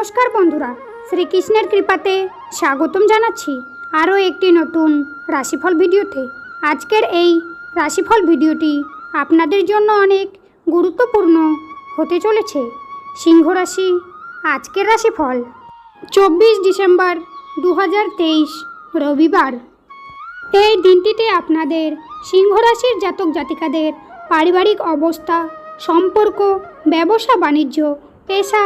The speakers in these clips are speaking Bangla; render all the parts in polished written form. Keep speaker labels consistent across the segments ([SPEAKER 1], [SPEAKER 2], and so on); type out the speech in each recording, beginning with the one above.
[SPEAKER 1] নমস্কার বন্ধুরা, শ্রীকৃষ্ণের কৃপাতে স্বাগতম জানাচ্ছি আরও একটি নতুন রাশিফল ভিডিওতে। আজকের এই রাশিফল ভিডিওটি আপনাদের জন্য অনেক গুরুত্বপূর্ণ হতে চলেছে। সিংহ রাশি আজকের রাশিফল 24 ডিসেম্বর 2023 রবিবার। এই দিনটিতে আপনাদের সিংহ রাশির জাতক জাতিকাদের পারিবারিক অবস্থা, সম্পর্ক, ব্যবসা বাণিজ্য, পেশা,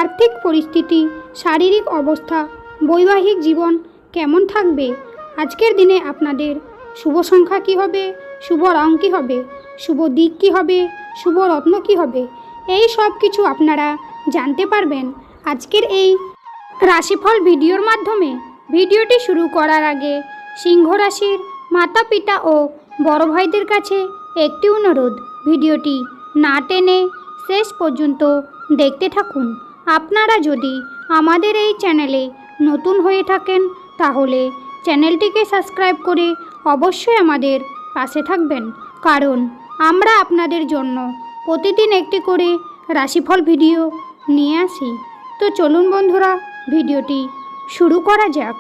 [SPEAKER 1] আর্থিক পরিস্থিতি, শারীরিক অবস্থা, বৈবাহিক জীবন কেমন থাকবে। আজকের দিনে আপনাদের শুভ সংখ্যা কী হবে, শুভ রং কী হবে, শুভ দিক কী হবে, শুভ রত্ন কী হবে, এই সব কিছু আপনারা জানতে পারবেন আজকের এই রাশিফল ভিডিওর মাধ্যমে। ভিডিওটি শুরু করার আগে সিংহ রাশির মাতা পিতা ও বড় ভাইদের কাছে একটি অনুরোধ, ভিডিওটি না টেনে শেষ পর্যন্ত দেখতে থাকুন। আপনারা যদি আমাদের এই চ্যানেলে নতুন হয়ে থাকেন তাহলে চ্যানেলটিকে সাবস্ক্রাইব করে অবশ্যই আমাদের পাশে থাকবেন, কারণ আমরা আপনাদের জন্য প্রতিদিন একটি করে রাশিফল ভিডিও নিয়ে আসি। তো চলুন বন্ধুরা, ভিডিওটি শুরু করা যাক।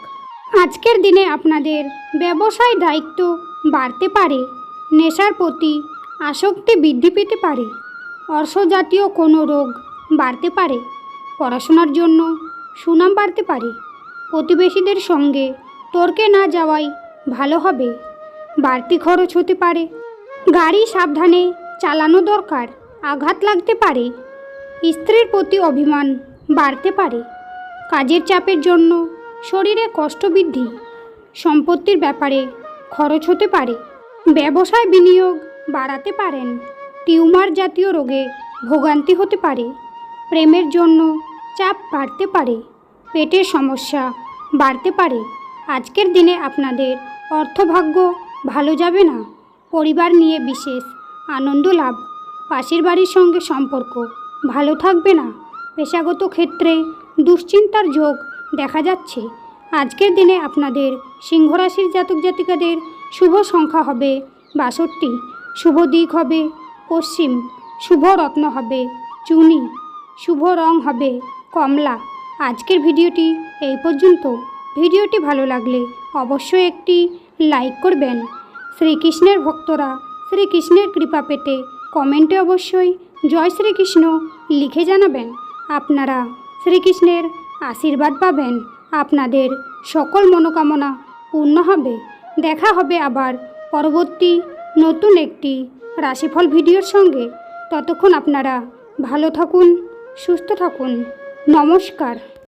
[SPEAKER 1] আজকের দিনে আপনাদের ব্যবসায় দায়িত্ব বাড়তে পারে, নেশার প্রতি আসক্তি বৃদ্ধি পেতে পারে, অর্শজাতীয় কোনো রোগ বাড়তে পারে, পড়াশোনার জন্য সুনাম বাড়তে পারে, প্রতিবেশীদের সঙ্গে তর্কে না যাওয়াই ভালো হবে, বাড়তি খরচ হতে পারে, গাড়ি সাবধানে চালানো দরকার, আঘাত লাগতে পারে, স্ত্রীর প্রতি অভিমান বাড়তে পারে, কাজের চাপের জন্য শরীরে কষ্ট বৃদ্ধি, সম্পত্তির ব্যাপারে খরচ হতে পারে, ব্যবসায় বিনিয়োগ বাড়াতে পারেন, টিউমার জাতীয় রোগে ভোগান্তি হতে পারে, প্রেমের জন্য চাপ বাড়তে পারে, পেটের সমস্যা বাড়তে পারে। আজকের দিনে আপনাদের অর্থভাগ্য ভালো যাবে না, পরিবার নিয়ে বিশেষ আনন্দ লাভ, পাশের বাড়ির সঙ্গে সম্পর্ক ভালো থাকবে না, পেশাগত ক্ষেত্রে দুশ্চিন্তার যোগ দেখা যাচ্ছে। আজকের দিনে আপনাদের সিংহ রাশির জাতক জাতিকাদের শুভ সংখ্যা হবে 62, শুভ দিক হবে পশ্চিম, শুভ রত্ন হবে চুনি, শুভ রং হবে কমলা। আজকের ভিডিওটি এই পর্যন্ত। ভিডিওটি ভালো লাগলে অবশ্যই একটি লাইক করবেন। শ্রীকৃষ্ণের ভক্তরা শ্রীকৃষ্ণের কৃপা পেতে কমেন্টে অবশ্যই জয় শ্রীকৃষ্ণ লিখে জানাবেন। আপনারা শ্রীকৃষ্ণের আশীর্বাদ পাবেন, আপনাদের সকল মনোকামনা পূর্ণ হবে। দেখা হবে আবার পরবর্তী নতুন একটি রাশিফল ভিডিওর সঙ্গে। ততক্ষণ আপনারা ভালো থাকুন, সুস্থ থাকুন। নমস্কার।